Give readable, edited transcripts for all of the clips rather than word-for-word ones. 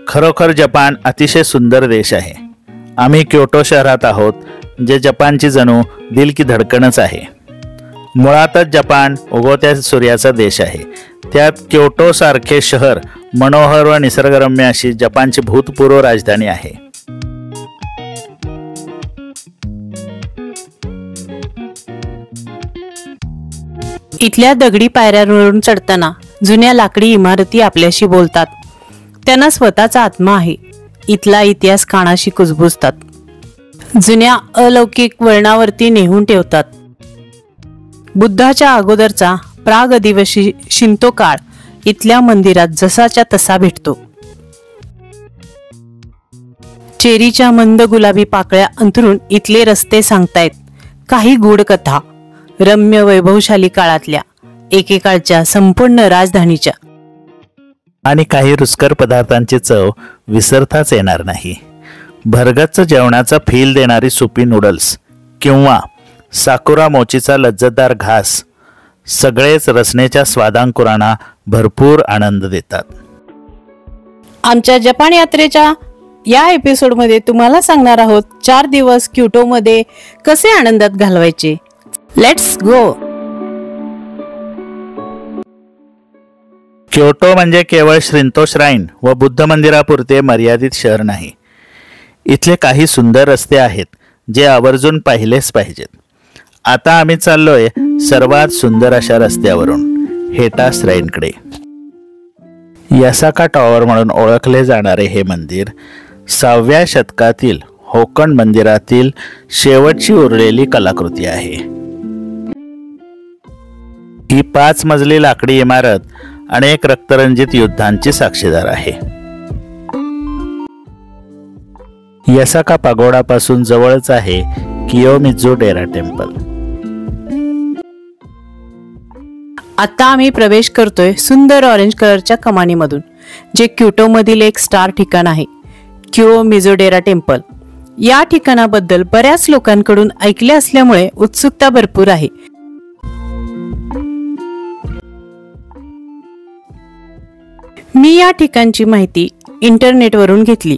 खरोखर जपान अतिशय सुंदर देश आहे. आम्ही क्योटो शहरात आहोत, जे जपानची जणू दिल की धडकणच आहे. मुळातच जपान उगवत्या सूर्याचा देश आहे. त्यात क्योटो सारखे शहर मनोहर व निसर्गरम्य अशी जपानची भूतपूर्व राजधानी आहे. इथल्या दगडी पायऱ्यांवरून चढताना जुन्या लाकडी इमारती आपल्याशी बोलतात. त्यांना स्वतःचा आत्मा आहे. इथला इतिहास कानाशी कुजबुजतात. जुन्या अलौकिक वळणावरती नेहून ठेवतात. बुद्धाच्या अगोदरचा प्राग आदिवासी शिंतो काळ इथल्या मंदिरात जसाच्या तसा भेटतो. चेरीच्या मंद गुलाबी पाकळ्या अंथरून इथले रस्ते सांगतायत काही गूढ कथा, रम्य वैभवशाली काळातल्या, एकेकाळच्या संपूर्ण राजधानीच्या. आणि काही रुचकर पदार्थांची चव विसरताच येणार नाही. भरगच्च जेवणाचा फील देणारी सुपी नूडल्स किंवा साकुरा मोचीचा लज्जतदार घास सगळेच रचनेच्या स्वादांकुरांना भरपूर आनंद देतात. आमच्या जपान यात्रेच्या या एपिसोडमध्ये तुम्हाला सांगणार आहोत 4 दिवस क्योटोमध्ये कसे आनंदात घालवायचे. Let's go. क्योटो म्हणजे केवळ श्रिंतो श्राईन व बुद्ध मंदिरापुरते मर्यादित शहर नाही. इथले काही सुंदर रस्ते आहेत जे आवर्जून पाहिलेच पाहिजेत. आता आम्ही चाललोय सर्वात सुंदर अशा रस्त्यावरून हेटा श्राईनकडे. यासाका टॉवर म्हणून ओळखले जाणारे हे मंदिर 6व्या शतकातील होकन मंदिरातील शेवटची उरलेली कलाकृती आहे. ही 5 मजली लाकडी इमारत अनेक रक्तरंजित युद्धांची साक्षीदार आहे. यासाका पागोडापासून जवळच आहे कियोमिझू डेरा टेम्पल. आता आम्ही प्रवेश करतोय सुंदर ऑरेंज कलरच्या कमानीमधून, जे क्योटो मधील एक स्टार ठिकाण आहे, कियोमिझू डेरा टेम्पल. या ठिकाणाबद्दल बऱ्याच लोकांकडून ऐकले असल्यामुळे उत्सुकता भरपूर आहे. मी या ठिकाणची माहिती इंटरनेटवरून घेतली,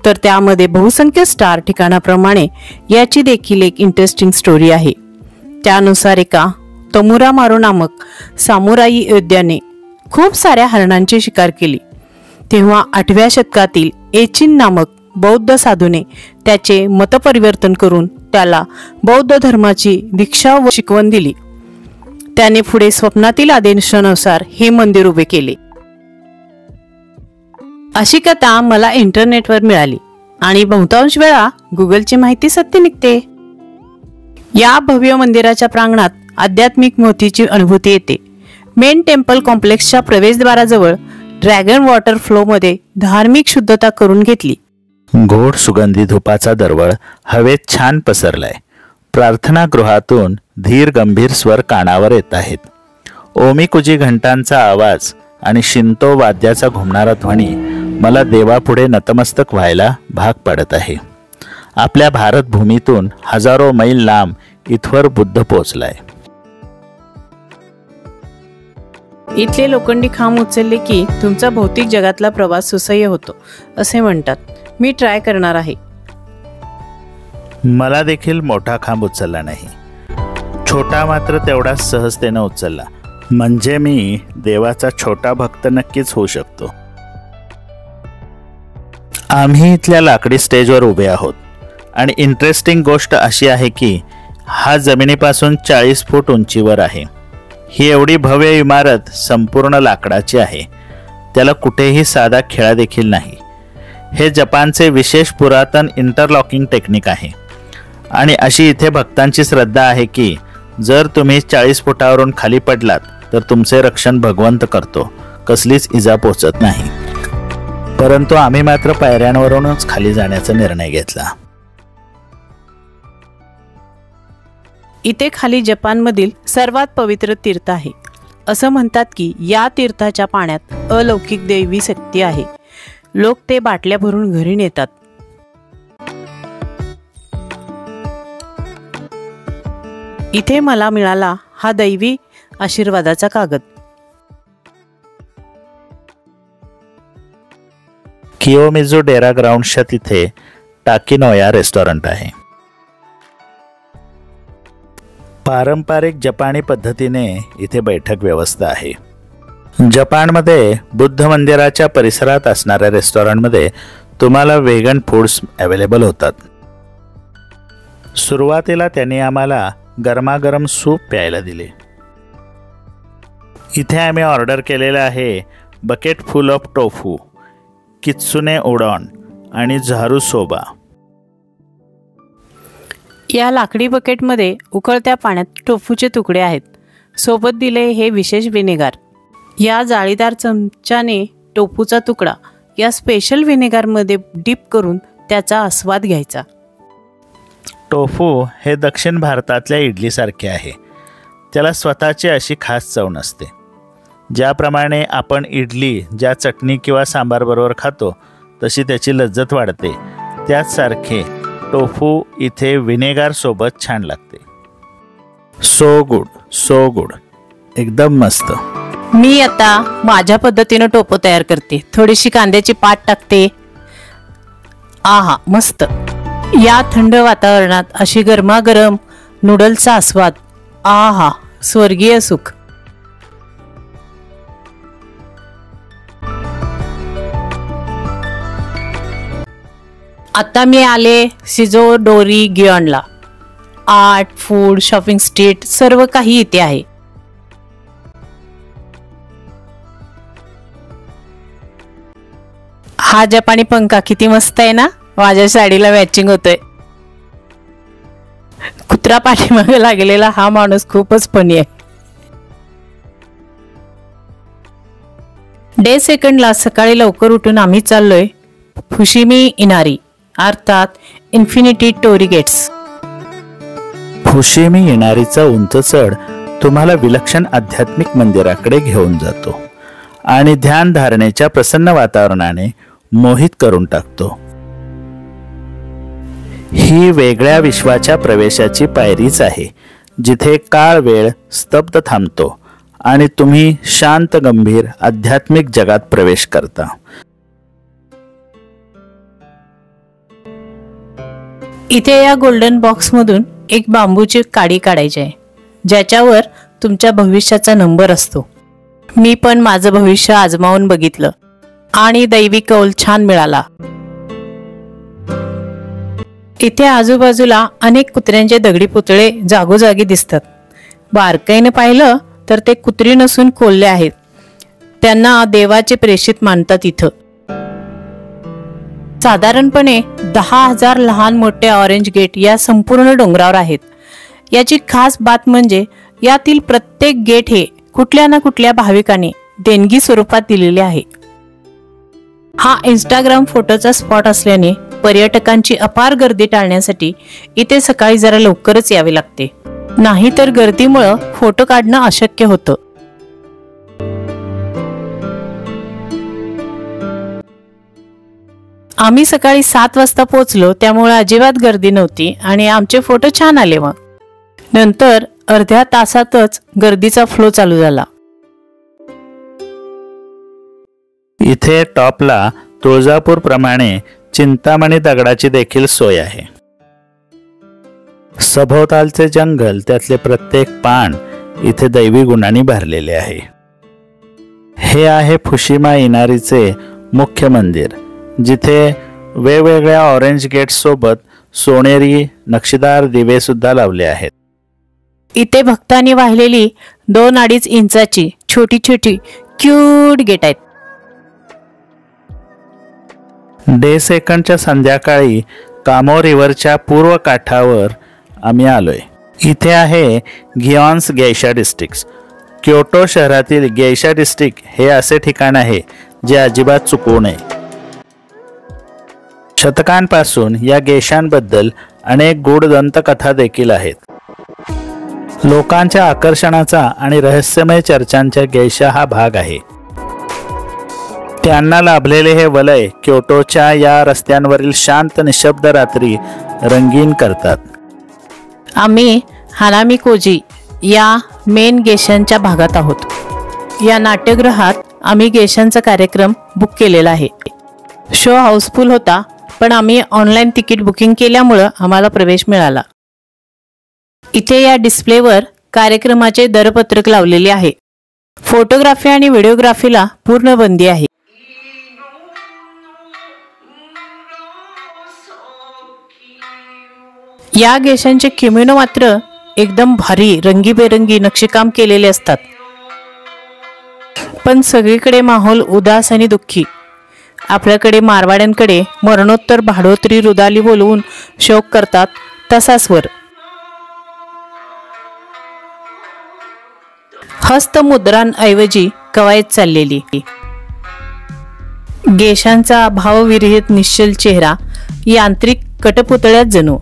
तर त्यामध्ये बहुसंख्य स्टार ठिकाणाप्रमाणे याची देखील एक इंटरेस्टिंग स्टोरी आहे. त्यानुसार एका तमुरा मारो नामक सामुराई योद्ध्याने खूप साऱ्या हरणांची शिकार केली. तेव्हा 8व्या शतकातील एचिन नामक बौद्ध साधूने त्याचे मतपरिवर्तन करून त्याला बौद्ध धर्माची दीक्षा व शिकवण दिली. त्याने पुढे स्वप्नातील आदेशानुसार हे मंदिर उभे केले. अशी कथा मला इंटरनेटवर मिळाली आणि बहुतांश वेळा गुगलची माहिती सत्य निघते. या भव्य मंदिराच्या प्रांगणात आध्यात्मिक मोतीची अनुभूती येते. मेन टेम्पल कॉम्प्लेक्सच्या प्रवेशद्वाराजवळ ड्रॅगन वॉटर फ्लो मध्ये धार्मिक शुद्धता करून घेतली. गोड सुगंधी धुपाचा दरवळ हवेत छान पसरलाय. प्रार्थना गृहातून धीर गंभीर स्वर कानावर येत आहेत. ओमिकुजी घंटांचा आवाज आणि शिंतो वाद्याचा घुमणारा ध्वनी मला देवापुढे नतमस्तक व्हायला भाग पाडत आहे. आपल्या भारत भूमीतून हजारो मैल लांब इथवर बुद्ध पोहोचलाय. इथले लोखंडी खांब उचलले की तुमचा भौतिक जगातला प्रवास सुसह्य होतो असे म्हणतात. मी ट्राय करणार आहे. मला देखील मोठा खांब उचलला नाही, छोटा मात्र तेवढाच सहजतेनं उचलला. म्हणजे मी देवाचा छोटा भक्त नक्कीच होऊ शकतो. आम्ही इथल्या लाकडी स्टेजवर उभे आहोत आणि इंटरेस्टिंग गोष्ट अशी आहे की हा जमिनीपासून 40 फूट उंचीवर आहे. ही एवढी भव्य इमारत संपूर्ण लाकडाची आहे. त्याला कुठेही साधा खिळा देखील नाही. हे जपानचे विशेष पुरातन इंटरलॉकिंग टेक्निक आहे. आणि अशी इथे भक्तांची श्रद्धा आहे की जर तुम्ही 40 फुटावरून खाली पडलात तर तुमचे रक्षण भगवंत करतो, कसलीच इजा पोचत नाही. परंतु आम्ही मात्र पायऱ्यांवरूनच खाली जाण्याचा निर्णय घेतला. इथे खाली जपानमधील सर्वात पवित्र तीर्थ आहे. असं म्हणतात की या तीर्थाच्या पाण्यात अलौकिक दैवी शक्ती आहे. लोक ते बाटल्या भरून घरी नेतात. इथे मला मिळाला हा दैवी आशीर्वादाचा कागद. कियोमिझू डेरा ग्राउंडच्या तिथे टाकिनोया रेस्टॉरंट आहे. पारंपरिक जपानी पद्धतीने इथे बैठक व्यवस्था आहे. जपानमध्ये बुद्ध मंदिराच्या परिसरात असणाऱ्या रेस्टॉरंटमध्ये तुम्हाला वेगन फूड्स अवेलेबल होतात. सुरुवातीला त्यांनी आम्हाला गरमागरम सूप प्यायला दिले. इथे आम्ही ऑर्डर केलेलं आहे बकेट फुल ऑफ टोफू, कित्सुने उडॉन आणि झारू सोबा. या लाकडी बकेटमध्ये उकळत्या पाण्यात टोफूचे तुकडे आहेत. सोबत दिले हे विशेष व्हिनेगार. या जाळीदार चमच्याने टोफूचा तुकडा या स्पेशल व्हिनेगारमध्ये डिप करून त्याचा आस्वाद घ्यायचा. टोफू हे दक्षिण भारतातल्या इडलीसारखे आहे. त्याला स्वतःची अशी खास चव नसते. ज्याप्रमाणे आपण इडली ज्या चटणी किंवा सांबारबरोबर खातो तशी त्याची लज्जत वाढते, त्याचसारखे टोफू इथे व्हिनेगार सोबत छान लागते. सो गुड, एकदम मस्त. मी आता माझ्या पद्धतीनं टोफू तयार करते. थोडीशी कांद्याची पात टाकते. आहा, मस्त. या थंड वातावरणात अशी गरमागरम नूडल्सचा आस्वाद. आहा, स्वर्गीय सुख. आता मी आले शिजो डोरी गियॉनला. आर्ट, फूड, शॉपिंग स्ट्रीट सर्व काही इथे आहे. हा जपानी पंखा किती मस्त आहे ना. माझ्या साडीला मॅचिंग होतोय. कुत्रा पाठीमागे लागलेला हा माणूस खूपच फनी आहे. डे सेकंडला सकाळी लवकर उठून आम्ही चाललोय फुशिमी इनारी अर्थात इन्फिनिटी टोरी गेट्स. फुशिमी इनारीचा उंच चढ तुम्हाला विलक्षण आध्यात्मिक मंदिराकडे घेऊन जातो आणि ध्यान धारणेच्या प्रसन्न वातावरणाने मोहित करून टाकतो. ही वेगळ्या विश्वाच्या प्रवेशाची पायरीच आहे, जिथे काळ वेळ स्तब्ध थांबतो आणि तुम्ही शांत गंभीर आध्यात्मिक जगात प्रवेश करता. इथे या गोल्डन बॉक्समधून एक बांबूची काडी काढायची आहे, ज्याच्यावर तुमच्या भविष्याचा नंबर असतो. मी पण माझं भविष्य आजमावून बघितलं आणि दैवी कौल छान मिळाला. इथे आजूबाजूला अनेक कुत्र्यांचे दगडी पुतळे जागोजागी दिसतात. बारकाईने पाहिलं तर ते कुत्री नसून कोल्हे आहेत. त्यांना देवाचे प्रेषित मानतात. इथं साधारणपणे 10,000 लहान मोठे ऑरेंज गेट या संपूर्ण डोंगरावर आहेत. याची खास बात म्हणजे यातील प्रत्येक गेट हे कुठल्या ना कुठल्या भाविकाने देणगी स्वरूपात दिलेले आहे. हा इंस्टाग्राम फोटोचा स्पॉट असल्याने पर्यटकांची अपार गर्दी टाळण्यासाठी इथे सकाळी जरा लवकरच यावे लागते, नाहीतर गर्दीमुळे फोटो काढणं अशक्य होतं. आम्ही सकाळी 7 वाजता पोहोचलो, त्यामुळे अजिबात गर्दी नव्हती आणि आमचे फोटो छान आले. मग नंतर अर्ध्या तासातच गर्दीचा फ्लो चालू झाला. इथे टॉपला तुळजापूर प्रमाणे चिंतामणी दगडाची देखील सोय आहे. सभोवतालचे जंगल, त्यातले प्रत्येक पान इथे दैवी गुणांनी भरलेले आहे. हे आहे फुशिमा इनारीचे मुख्य मंदिर, जिथे वेगवेगळ्या ऑरेंज गेट सोबत सोनेरी नक्षीदार दिवे सुद्धा लावले आहेत. इथे भक्तांनी वाहिलेली 2-2.5 इंचाची छोटी छोटी क्यूट गेट आहेत. डे सेकंडच्या संध्याकाळी कामो रिव्हरच्या पूर्व काठावर आम्ही आलोय. इथे आहे गियॉन्स गेइशा डिस्ट्रिक्ट. क्योटो शहरातील गेइशा डिस्ट्रिक्ट हे असे ठिकाण आहे जे अजिबात चुकवू नये. शतकांपासून या गेशांबद्दल अनेक गूढ दंतकथा देखील आहेत. लोकांच्या आकर्षणाचा आणि रहस्यमय चर्चांच्या गेशा हा भाग आहे. त्यांना लाभलेले हे वलय क्योटोच्या या रस्त्यांवरील शांत निशब्द रात्री रंगीन करतात. आम्ही हानामी कोजी या मेन गेशांच्या भागात आहोत। या नाट्यगृहात आम्ही गेशांचा कार्यक्रम बुक केलेला आहे। शो हाऊसफुल होता, पण आम्ही ऑनलाईन तिकीट बुकिंग केल्यामुळे आम्हाला प्रवेश मिळाला। इथे या डिस्प्लेवर कार्यक्रमाचे दरपत्रक लावलेले आहे। फोटोग्राफी आणि व्हिडिओग्राफीला पूर्ण बंदी आहे। या गेशांचे किमोनो मात्र एकदम भारी रंगीबेरंगी नक्षीकाम केलेले असतात, पण सगळीकडे माहोल उदास आणि दुःखी। आपल्याकडे मारवाड्यांकडे मरणोत्तर भाडोत्री रुदाली बोलवून शोक करतात, तसा स्वर। हस्तमुद्रांऐवजी कवायत चाललेली। गेशांचा भावविरहित निश्चल चेहरा यांत्रिक कटपुतळ्यात जणू।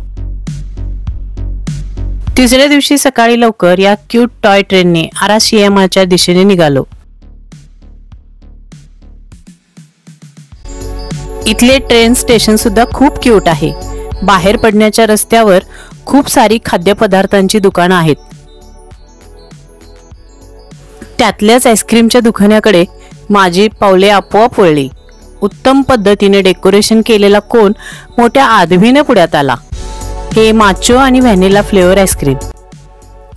तिसऱ्या दिवशी सकाळी लवकर या क्यूट टॉय ट्रेनने आराशियामाच्या दिशेने निघालो। इथले ट्रेन स्टेशन सुद्धा खूप क्यूट आहे। बाहेर पडण्याच्या रस्त्यावर खूप सारी खाद्यपदार्थांची दुकानं आहेत। त्यातल्याच आईस्क्रीमच्या दुकानाकडे माझी पावले आपोआप वळली। उत्तम पद्धतीने डेकोरेशन केलेला कोन मोठ्या आदवीने पुढ्यात आला। हे माचो आणि व्हॅनिला फ्लेवर आईस्क्रीम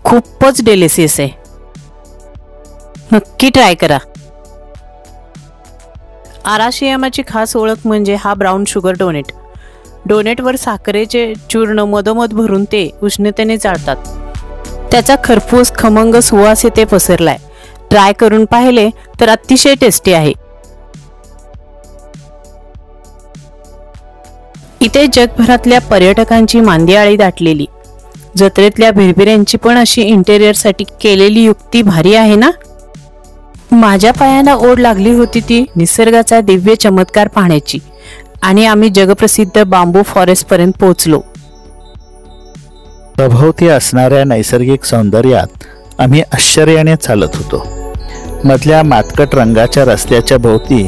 खूपच डेलिशियस आहे, नक्की ट्राय करा। आराशियामाची खास ओळख म्हणजे हा ब्राऊन शुगर डोनेट। डोनेटवर साखरेचे चूर्ण मधोमध भरून ते उष्णतेने जाळतात। त्याचा खरपूस खमंग सुवास येथे पसरलाय। ट्राय करून पाहिले तर अतिशय टेस्टी आहे। इथे जगभरातल्या पर्यटकांची मांदियाळी दाटलेली। जत्रेतल्या भिरभिऱ्यांची पण अशी इंटेरियरसाठी केलेली युक्ती भारी आहे ना। माझ्या पायांना ओढ लागली होती ती निसर्गाचा दिव्य चमत्कार पाहण्याची, आणि आम्ही जगप्रसिद्ध बांबू फॉरेस्ट पर्यंत पोहोचलो। सभोवती असणाऱ्या नैसर्गिक सौंदर्यात आम्ही आश्चर्याने चालत होतो। मधल्या मातकट रंगाच्या रस्त्याच्या भोवती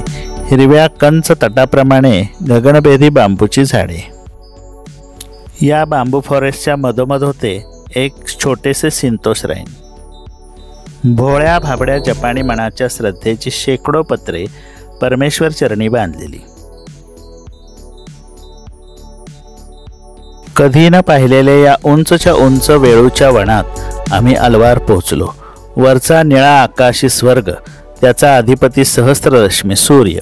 हिरव्या कंच तटाप्रमाणे गगनभेदी बांबूची झाडे। या बांबू फॉरेस्टच्या मधोमध होते एक छोटेसे शिंतो श्राइन। भोळ्या भाबड्या जपानी मनाच्या श्रद्धेची शेकडो पत्रे परमेश्वर चरणी बांधलेली। कधी न पाहिलेले या उंचच्या उंच वेळूच्या वनात आम्ही अलवार पोहोचलो। वरचा निळा आकाशी स्वर्ग, त्याचा अधिपती सहस्त्ररश्मी सूर्य।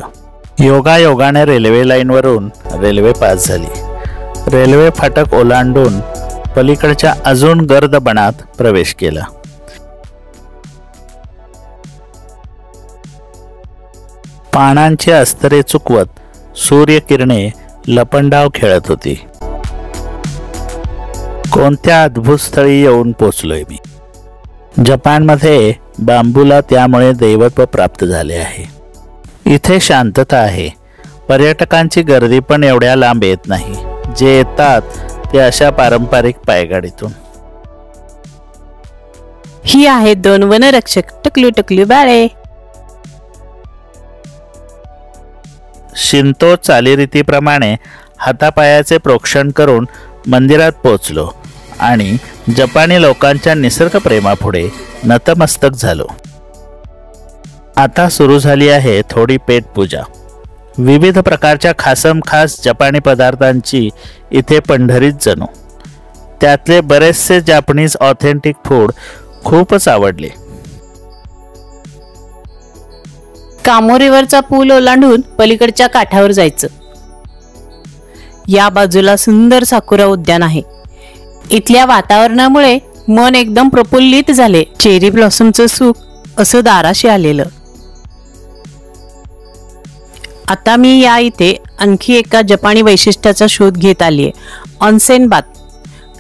योगायोगाने रेल्वे लाईनवरून रेल्वे पास झाली। रेल्वे फाटक ओलांडून पलीकडच्या अजून गर्द बनात प्रवेश केला। पानांचे अस्तरे चुकवत सूर्यकिरणे लपंडाव खेळत होती। कोणत्या अद्भुत स्थळी येऊन पोचलोय मी। जपानमध्ये बांबूला त्यामुळे दैवत्व प्राप्त झाले आहे। इथे शांतता आहे। पर्यटकांची गर्दी पण एवढ्या लांब येत नाही। जे येतात ते अशा पारंपरिक पायगाडीतून। ही आहेत 2 वनरक्षक टकलू टकलू बाळे। शिंतो चालीरीतीप्रमाणे हातापायाचे प्रोक्षण करून मंदिरात पोहोचलो आणि जपानी लोकांच्या निसर्ग प्रेमापुढे नतमस्तक झालो। आता सुरू झाली आहे थोडी पेटपूजा। विविध प्रकारच्या खासम खास जपानी पदार्थांची इथे पंढरीत जणू। त्यातले बरेचसे जापनीज ऑथेंटिक फूड खूपच आवडले। कामो रिव्हरचा पूल ओलांडून पलीकडच्या काठावर जायचं। या बाजूला सुंदर साकुरा उद्यान आहे। इथल्या वातावरणामुळे मन एकदम प्रफुल्लित झाले। चेरी ब्लॉसमचं सुख असं दाराशी आलेलं। आता मी या इथे आणखी एका जपानी वैशिष्ट्याचा शोध घेत आलीये, ऑनसेन बाथ।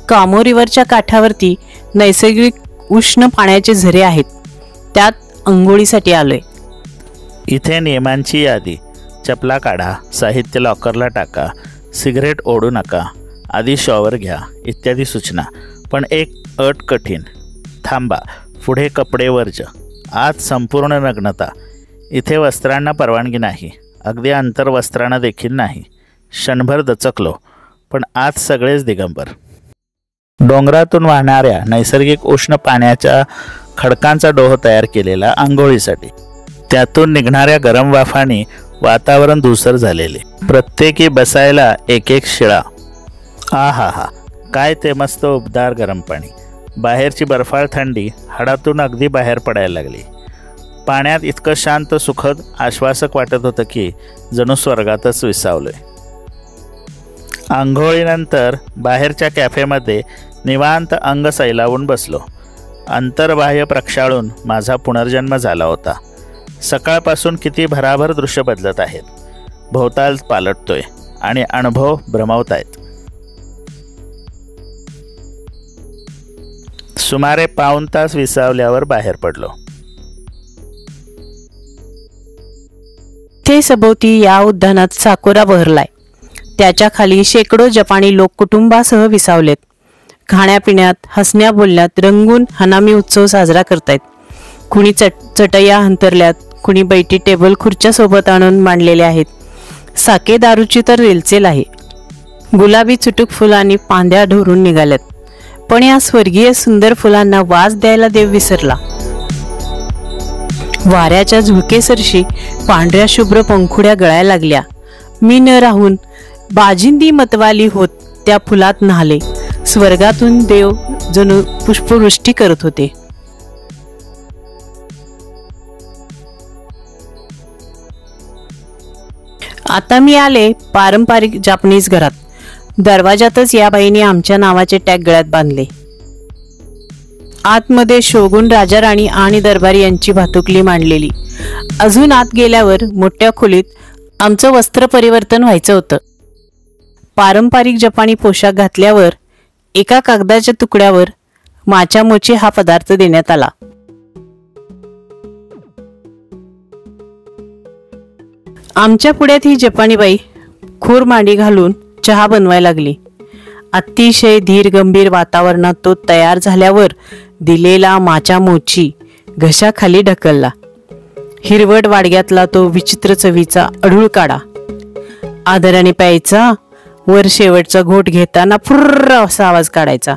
कामो रिव्हरच्या काठावरती नैसर्गिक उष्ण पाण्याचे झरे आहेत, त्यात अंघोळीसाठी आलोय। इथे नियमांची यादी, चपला काढा, साहित्य लॉकरला टाका, सिगरेट ओढू नका, आधी शॉवर घ्या इत्यादी सूचना। पण एक अट कठीण, थांबा, पुढे कपडे वर्ज, आत संपूर्ण नग्नता। इथे वस्त्रांना परवानगी नाही, अगदी अंतर्वस्त्रांना देखील नाही। क्षणभर दचकलो, पण आत सगळेच दिगंबर। डोंगरातून वाहणाऱ्या नैसर्गिक उष्ण पाण्याच्या खडकांचा डोह तयार केलेला आंघोळीसाठी. त्यातून निघणाऱ्या गरम वाफांनी वातावरण धुसर झालेले. प्रत्येकी बसायला एक एक शिळा. हा, काय ते मस्त उबदार गरम पाणी. बाहेरची बर्फाळ थंडी हाडातून अगदी बाहेर पडायला लागली. पाण्यात इतकं शांत, सुखद, आश्वासक वाटत होतं की जणू स्वर्गातच विसावलोय. आंघोळीनंतर बाहेरच्या कॅफेमध्ये निवांत अंग सैलावून बसलो. अंतर्बाह्य प्रक्षाळून माझा पुनर्जन्म झाला होता. सकाळपासून किती भराभर दृश्य बदलत आहेत. भोवताल पालटतोय आणि अनुभव भ्रमवत आहेत. सुमारे पाऊण तास विसावल्यावर बाहेर पडलो. ते सभोवती या उद्यानात साकोरा बहरलाय. त्याच्या खाली शेकडो जपानी लोक कुटुंबासह विसावलेत. खाण्यापिण्यात, हसण्या बोलण्यात रंगून हनामी उत्सव साजरा करतायत. कुणी चटया अंतरल्यात, कुणी बैठी टेबल खुर्च्या सोबत आणून मांडलेल्या आहेत. साके दारूची तर रेलचेल आहे. गुलाबी चुटूक फुलांनी पांद्या ढोरून निघाल्यात. पण या स्वर्गीय सुंदर फुलांना वास द्यायला देव विसरला. वाऱ्याच्या झुळकेसरशी पांढऱ्या शुभ्र पंखुड्या गळायला लागल्या. मी न राहून बाजिंदी मतवाली होत त्या फुलात न्हाले. स्वर्गातून देव जणू पुष्पवृष्टी करत होते. आता मी आले पारंपरिक जापनीज घरात. दरवाजातच या बाईने आमच्या नावाचे टॅग गळ्यात बांधले. आतमध्ये शोगुन, राजा राणी आणि दरबारी यांची भातुकली मांडलेली. अजून आत गेल्यावर मोठ्या खोलीत आमचं वस्त्र परिवर्तन व्हायचं होतं. पारंपरिक जपानी पोशाख घातल्यावर एका कागदाच्या तुकड्यावर माचा मोची हा पदार्थ देण्यात आला. आमच्या पुढ्यात ही जपानी बाई खूर मांडी घालून चहा बनवायला लागली. अतिशय धीर गंभीर वातावरणात तो तयार झाल्यावर दिलेला माचा मोची घशाखाली ढकलला. हिरवट वाडग्यातला तो विचित्र चवीचा अढूळ काढा आदराने प्यायचा. वर शेवटचा घोट घेताना फुर्र असा आवाज काढायचा.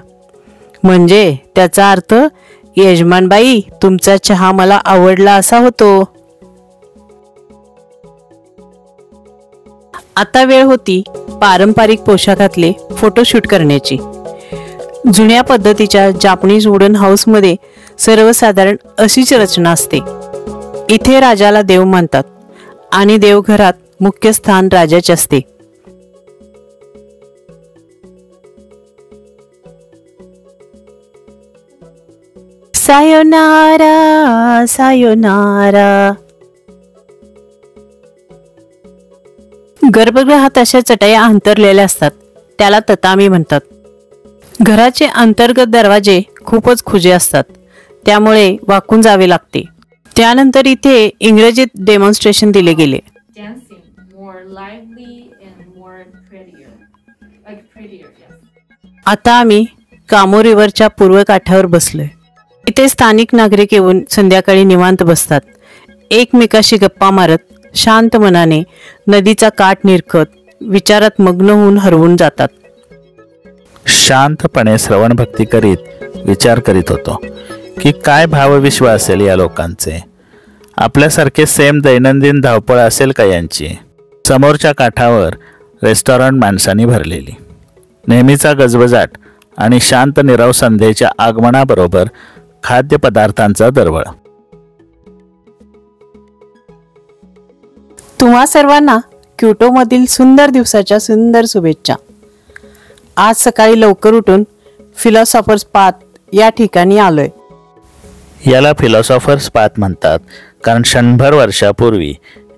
म्हणजे त्याचा अर्थ, यजमानबाई तुमचा चहा मला आवडला असा होतो. आता वेळ होती पारंपरिक पोशाखातले फोटोशूट करण्याची. जुन्या पद्धतीच्या जापनीज वुडन हाऊसमध्ये सर्वसाधारण अशीच रचना असते. इथे राजाला देव मानतात आणि देवघरात मुख्य स्थान राजाचे असते. Sayonara sayonara. गर्भगृहात अशा चटया अंतरलेल्या असतात. त्याला ततामी म्हणतात. घराचे अंतर्गत दरवाजे खूपच खुजे असतात. त्यामुळे वाकून जावे लागते. त्यानंतर इथे इंग्रजीत डेमॉन्स्ट्रेशन दिले गेले. आता आम्ही कामो रिव्हरच्या पूर्व काठावर बसलोय. इथे स्थानिक नागरिक येऊन संध्याकाळी निवांत बसतात. एकमेकाशी गप्पा मारत शांत मनाने नदीचा काठ निरखत विचारात मग्न होऊन हरवून जातात. शांतपणे श्रवण भक्ती करीत विचार करीत होतो की काय भावविश्व असेल या लोकांचे. आपल्यासारखे सेम दैनंदिन धावपळ असेल का यांची. समोरच्या काठावर रेस्टॉरंट माणसांनी भरलेली. नेहमीचा गजबजाट आणि शांत निरव संध्येच्या आगमनाबरोबर खाद्यपदार्थांचा दरवळ. तुम्हा सर्वांना क्योटोमधील सुंदर दिवसाच्या सुंदर शुभेच्छा. आज सकाळी लवकर उठून फिलॉसॉफर्स पाथ या ठिकाणी आलोय. याला फिलॉसॉफर्स पाथ म्हणतात कारण 100 वर्षापूर्वी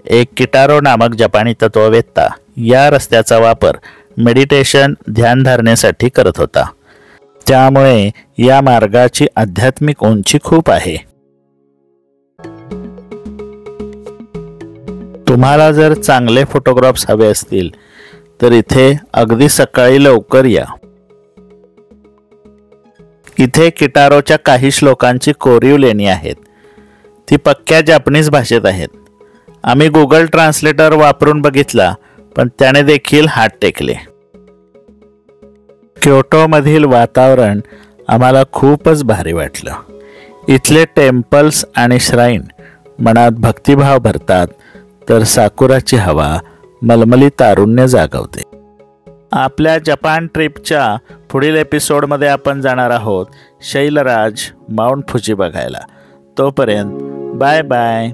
एक किटारो नामक जपानी तत्ववेत्ता या रस्त्याचा वापर मेडिटेशन, ध्यानधारणेसाठी करत होता. त्यामुळे या मार्गाची आध्यात्मिक उंची खूप आहे. तुम्हाला जर चांगले फोटोग्राफ्स हवे असतील तर इथे अगदी सकाळी लवकर या. इथे किटारोच्या काही श्लोकांची कोरीव लेणी आहेत. ती पक्क्या जापनीज भाषेत आहेत. आम्ही गुगल ट्रान्सलेटर वापरून बघितला पण त्याने देखील हात टेकले. क्योटोमधील वातावरण आम्हाला खूपच भारी वाटलं. इथले टेम्पल्स आणि श्राईन मनात भक्तिभाव भरतात, तर साकुराची हवा मलमली तारुण्य जागवते. आपल्या जपान ट्रिपच्या पुढील एपिसोडमध्ये आपण जाणार आहोत शैलराज माउंट फुजी बघायला. तोपर्यंत बाय बाय.